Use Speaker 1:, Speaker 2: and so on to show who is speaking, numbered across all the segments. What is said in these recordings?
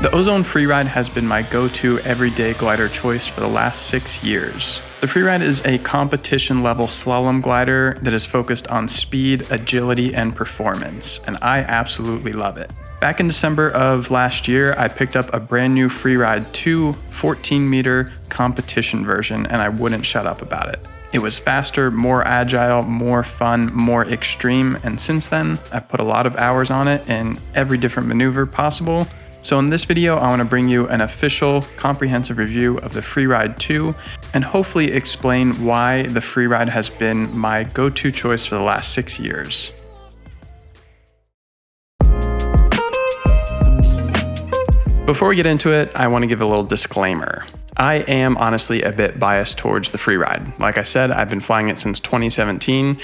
Speaker 1: The Ozone Freeride has been my go-to everyday glider choice for the last 6 years. The Freeride is a competition-level slalom glider that is focused on speed, agility, and performance, and I absolutely love it. Back in December of last year, I picked up a brand new Freeride 2 14-meter competition version, and I wouldn't shut up about it. It was faster, more agile, more fun, more extreme, and since then, I've put a lot of hours on it in every different maneuver possible. So in this video, I want to bring you an official, comprehensive review of the Freeride 2 and hopefully explain why the Freeride has been my go-to choice for the last 6 years. Before we get into it, I want to give a little disclaimer. I am honestly a bit biased towards the Freeride. Like I said, I've been flying it since 2017.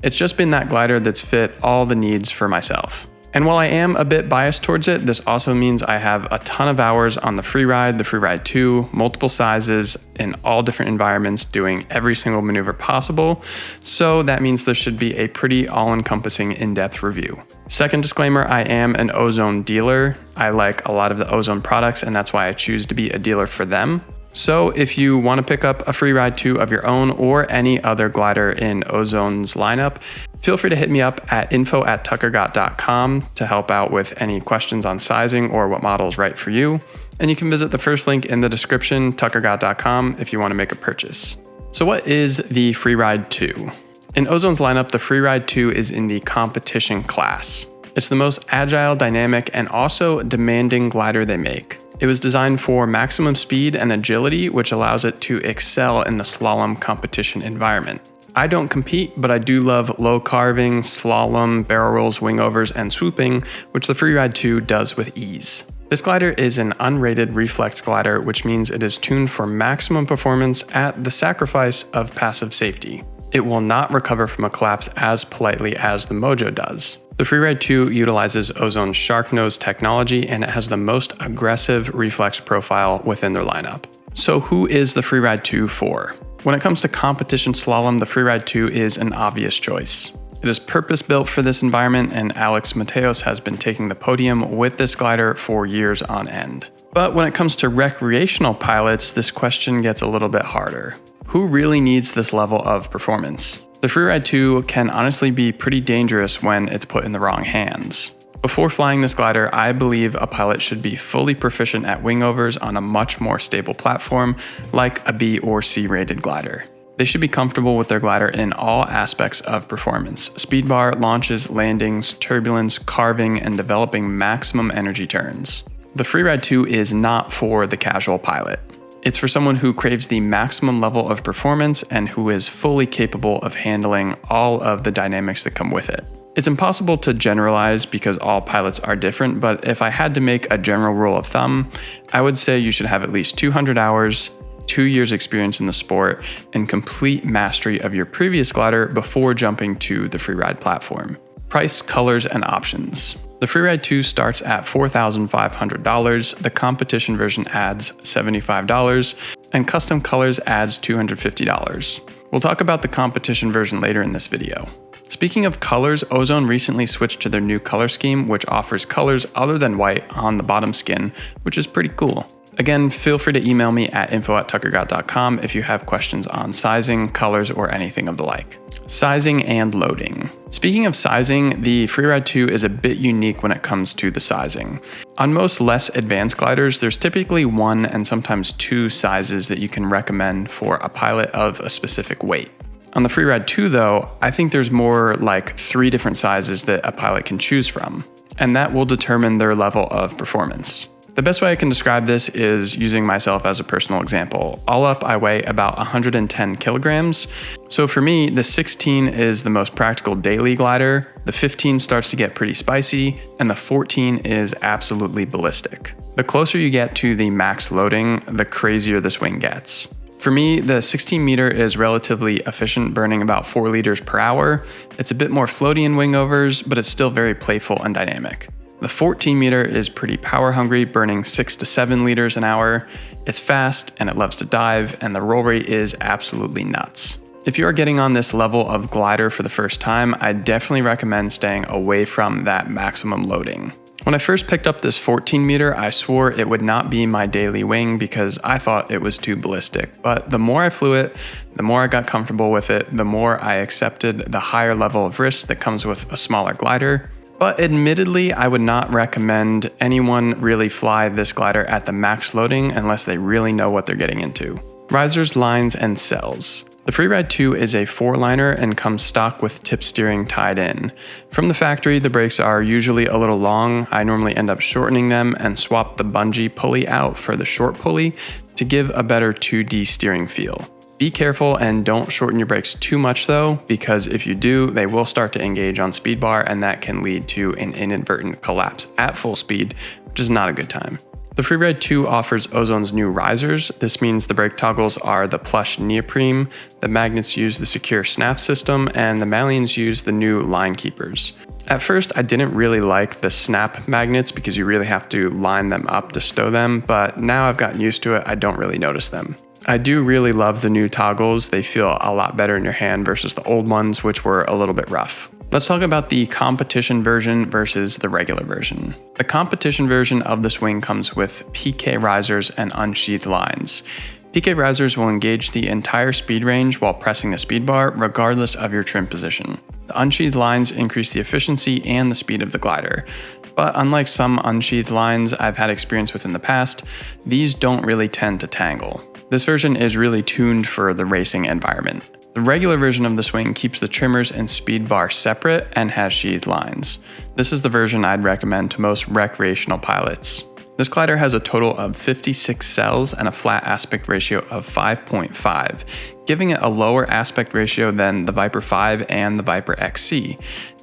Speaker 1: It's just been that glider that's fit all the needs for myself. And while I am a bit biased towards it, this also means I have a ton of hours on the Freeride 2, multiple sizes in all different environments, doing every single maneuver possible. So that means there should be a pretty all-encompassing in-depth review. Second disclaimer, I am an Ozone dealer. I like a lot of the Ozone products, and that's why I choose to be a dealer for them. So if you want to pick up a Freeride 2 of your own or any other glider in Ozone's lineup, feel free to hit me up at info@tuckergott.com to help out with any questions on sizing or what model is right for you. And you can visit the first link in the description, tuckergott.com, if you want to make a purchase. So what is the Freeride 2? In Ozone's lineup, the Freeride 2 is in the competition class. It's the most agile, dynamic, and also demanding glider they make. It was designed for maximum speed and agility, which allows it to excel in the slalom competition environment. I don't compete, but I do love low carving, slalom, barrel rolls, wingovers, and swooping, which the Freeride 2 does with ease. This glider is an unrated reflex glider, which means it is tuned for maximum performance at the sacrifice of passive safety. It will not recover from a collapse as politely as the Mojo does. The Freeride 2 utilizes Ozone's Shark Nose technology, and it has the most aggressive reflex profile within their lineup. So who is the Freeride 2 for? When it comes to competition slalom, the Freeride 2 is an obvious choice. It is purpose-built for this environment, and Alex Mateos has been taking the podium with this glider for years on end. But when it comes to recreational pilots, this question gets a little bit harder. Who really needs this level of performance? The Freeride 2 can honestly be pretty dangerous when it's put in the wrong hands. Before flying this glider, I believe a pilot should be fully proficient at wingovers on a much more stable platform like a B or C rated glider. They should be comfortable with their glider in all aspects of performance: speed bar, launches, landings, turbulence, carving, and developing maximum energy turns. The Freeride 2 is not for the casual pilot. It's for someone who craves the maximum level of performance and who is fully capable of handling all of the dynamics that come with it. It's impossible to generalize because all pilots are different, but if I had to make a general rule of thumb, I would say you should have at least 200 hours, 2 years experience in the sport, and complete mastery of your previous glider before jumping to the Freeride platform. Price, colors, and options. The Freeride 2 starts at $4,500, the competition version adds $75, and custom colors adds $250. We'll talk about the competition version later in this video. Speaking of colors, Ozone recently switched to their new color scheme, which offers colors other than white on the bottom skin, which is pretty cool. Again, feel free to email me at info@tuckergott.com if you have questions on sizing, colors, or anything of the like. Sizing and loading. Speaking of sizing, the Freeride 2 is a bit unique when it comes to the sizing. On most less advanced gliders, there's typically 1 and sometimes 2 sizes that you can recommend for a pilot of a specific weight. On the Freeride 2 though, I think there's more like 3 different sizes that a pilot can choose from, and that will determine their level of performance. The best way I can describe this is using myself as a personal example. All up, I weigh about 110 kilograms. So for me, the 16 is the most practical daily glider, the 15 starts to get pretty spicy, and the 14 is absolutely ballistic. The closer you get to the max loading, the crazier this wing gets. For me, the 16 meter is relatively efficient, burning about 4 liters per hour. It's a bit more floaty in wingovers, but it's still very playful and dynamic. The 14 meter is pretty power hungry, burning 6 to 7 liters an hour. It's fast and it loves to dive, and the roll rate is absolutely nuts. If you are getting on this level of glider for the first time, I definitely recommend staying away from that maximum loading. When I first picked up this 14 meter, I swore it would not be my daily wing because I thought it was too ballistic. But the more I flew it, the more I got comfortable with it, the more I accepted the higher level of risk that comes with a smaller glider. But admittedly, I would not recommend anyone really fly this glider at the max loading unless they really know what they're getting into. Risers, lines, and cells. The Freeride 2 is a 4-liner and comes stock with tip steering tied in. From the factory, the brakes are usually a little long. I normally end up shortening them and swap the bungee pulley out for the short pulley to give a better 2D steering feel. Be careful and don't shorten your brakes too much though, because if you do, they will start to engage on speed bar and that can lead to an inadvertent collapse at full speed, which is not a good time. The Freeride 2 offers Ozone's new risers. This means the brake toggles are the plush neoprene, the magnets use the secure snap system, and the malleons use the new line keepers. At first, I didn't really like the snap magnets because you really have to line them up to stow them, but now I've gotten used to it, I don't really notice them. I do really love the new toggles. They feel a lot better in your hand versus the old ones, which were a little bit rough. Let's talk about the competition version versus the regular version. The competition version of this wing comes with PK risers and unsheathed lines. PK risers will engage the entire speed range while pressing the speed bar, regardless of your trim position. The unsheathed lines increase the efficiency and the speed of the glider. But unlike some unsheathed lines I've had experience with in the past, these don't really tend to tangle. This version is really tuned for the racing environment. The regular version of this wing keeps the trimmers and speed bar separate and has sheathed lines. This is the version I'd recommend to most recreational pilots. This glider has a total of 56 cells and a flat aspect ratio of 5.5, giving it a lower aspect ratio than the Viper 5 and the Viper XC.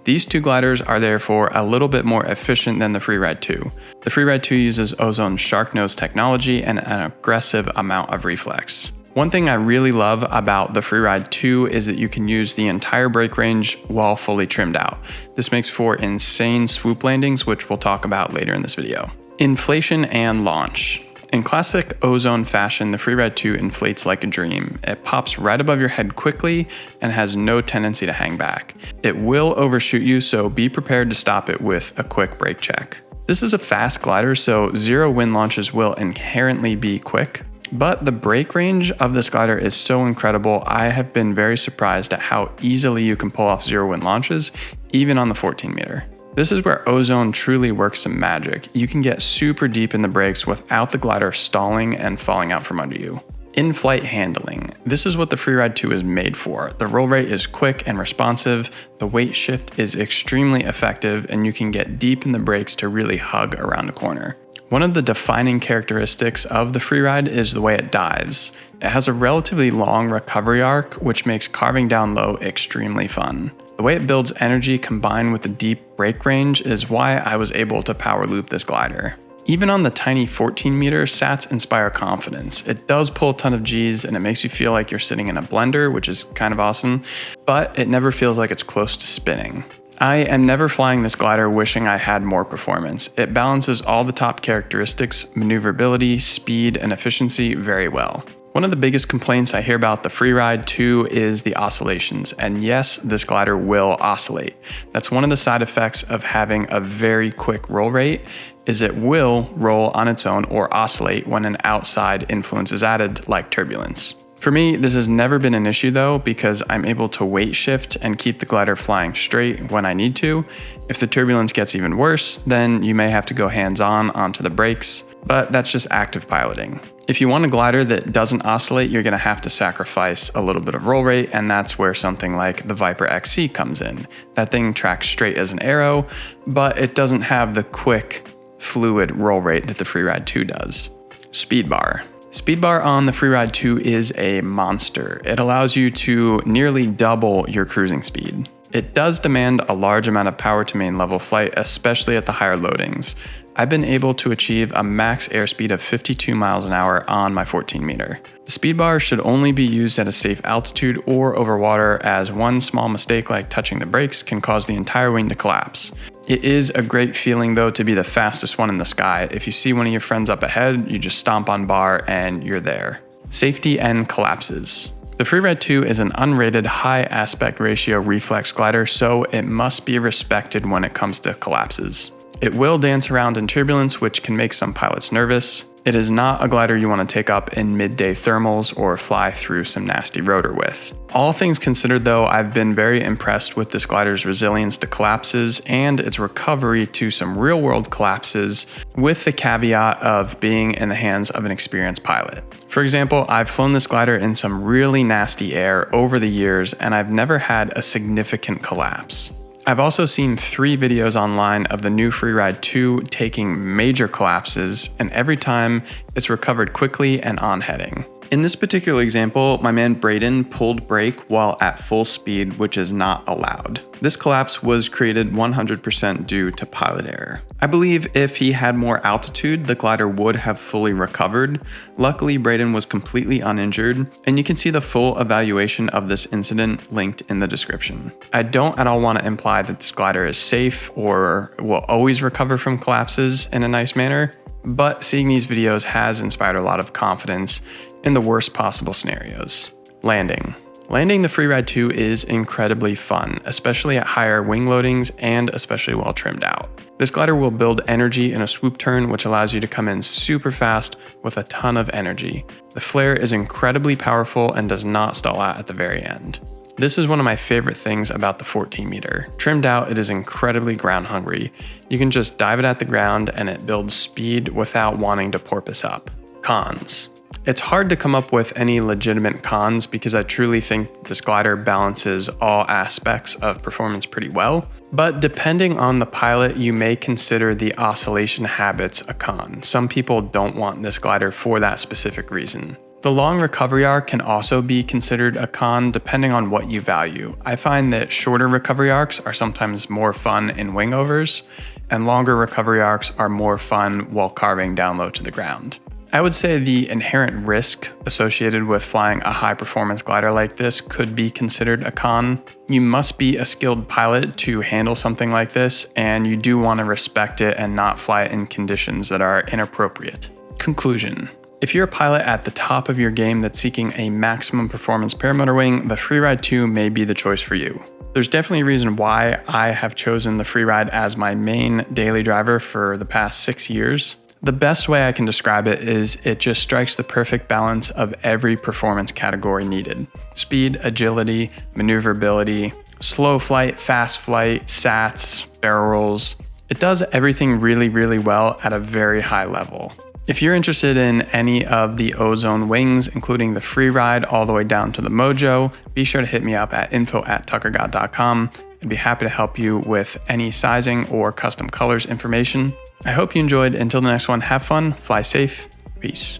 Speaker 1: These two gliders are therefore a little bit more efficient than the Freeride 2. The Freeride 2 uses Ozone's shark nose technology and an aggressive amount of reflex. One thing I really love about the Freeride 2 is that you can use the entire brake range while fully trimmed out. This makes for insane swoop landings, which we'll talk about later in this video. Inflation and launch. In classic Ozone fashion, the Freeride 2 inflates like a dream. It pops right above your head quickly and has no tendency to hang back. It will overshoot you, so be prepared to stop it with a quick brake check. This is a fast glider, so zero wind launches will inherently be quick. But the brake range of this glider is so incredible, I have been very surprised at how easily you can pull off zero wind launches, even on the 14 meter. This is where Ozone truly works some magic. You can get super deep in the brakes without the glider stalling and falling out from under you. In-flight handling. This is what the Freeride 2 is made for. The roll rate is quick and responsive, the weight shift is extremely effective, and you can get deep in the brakes to really hug around a corner. One of the defining characteristics of the Freeride is the way it dives. It has a relatively long recovery arc, which makes carving down low extremely fun. The way it builds energy combined with the deep brake range is why I was able to power loop this glider. Even on the tiny 14 meter, SATs inspire confidence. It does pull a ton of G's and it makes you feel like you're sitting in a blender, which is kind of awesome, but it never feels like it's close to spinning. I am never flying this glider wishing I had more performance. It balances all the top characteristics, maneuverability, speed, and efficiency very well. One of the biggest complaints I hear about the Freeride 2 is the oscillations, and yes, this glider will oscillate. That's one of the side effects of having a very quick roll rate, is it will roll on its own or oscillate when an outside influence is added, like turbulence. For me, this has never been an issue though, because I'm able to weight shift and keep the glider flying straight when I need to. If the turbulence gets even worse, then you may have to go hands-on onto the brakes, but that's just active piloting. If you want a glider that doesn't oscillate, you're gonna have to sacrifice a little bit of roll rate, and that's where something like the Viper XC comes in. That thing tracks straight as an arrow, but it doesn't have the quick, fluid roll rate that the Freeride 2 does. Speed bar. Speed bar on the Freeride 2 is a monster. It allows you to nearly double your cruising speed. It does demand a large amount of power to main level flight, especially at the higher loadings. I've been able to achieve a max airspeed of 52 miles an hour on my 14 meter. The speed bar should only be used at a safe altitude or over water, as one small mistake like touching the brakes can cause the entire wing to collapse. It is a great feeling though to be the fastest one in the sky. If you see one of your friends up ahead, you just stomp on bar and you're there. Safety and collapses. The Freeride 2 is an unrated high aspect ratio reflex glider, so it must be respected when it comes to collapses. It will dance around in turbulence, which can make some pilots nervous. It is not a glider you want to take up in midday thermals or fly through some nasty rotor with. All things considered though, I've been very impressed with this glider's resilience to collapses and its recovery to some real world collapses, with the caveat of being in the hands of an experienced pilot. For example, I've flown this glider in some really nasty air over the years and I've never had a significant collapse. I've also seen 3 videos online of the new Freeride 2 taking major collapses, and every time it's recovered quickly and on heading. In this particular example, my man Braden pulled brake while at full speed, which is not allowed. This collapse was created 100% due to pilot error. I believe if he had more altitude, the glider would have fully recovered. Luckily, Braden was completely uninjured, and you can see the full evaluation of this incident linked in the description. I don't at all want to imply that this glider is safe or will always recover from collapses in a nice manner, but seeing these videos has inspired a lot of confidence in the worst possible scenarios. Landing. Landing the Freeride 2 is incredibly fun, especially at higher wing loadings and especially while trimmed out. This glider will build energy in a swoop turn, which allows you to come in super fast with a ton of energy. The flare is incredibly powerful and does not stall out at the very end. This is one of my favorite things about the 14 meter. Trimmed out, it is incredibly ground hungry. You can just dive it at the ground and it builds speed without wanting to porpoise up. Cons. It's hard to come up with any legitimate cons because I truly think this glider balances all aspects of performance pretty well. But depending on the pilot, you may consider the oscillation habits a con. Some people don't want this glider for that specific reason. The long recovery arc can also be considered a con depending on what you value. I find that shorter recovery arcs are sometimes more fun in wingovers, and longer recovery arcs are more fun while carving down low to the ground. I would say the inherent risk associated with flying a high performance glider like this could be considered a con. You must be a skilled pilot to handle something like this, and you do want to respect it and not fly it in conditions that are inappropriate. Conclusion. If you're a pilot at the top of your game that's seeking a maximum performance paramotor wing, the Freeride 2 may be the choice for you. There's definitely a reason why I have chosen the Freeride as my main daily driver for the past 6 years. The best way I can describe it is it just strikes the perfect balance of every performance category needed. Speed, agility, maneuverability, slow flight, fast flight, SATs, barrel rolls. It does everything really, really well at a very high level. If you're interested in any of the Ozone wings, including the Freeride all the way down to the Mojo, be sure to hit me up at info@tuckergott.com. I'd be happy to help you with any sizing or custom colors information. I hope you enjoyed. Until the next one, have fun, fly safe, peace.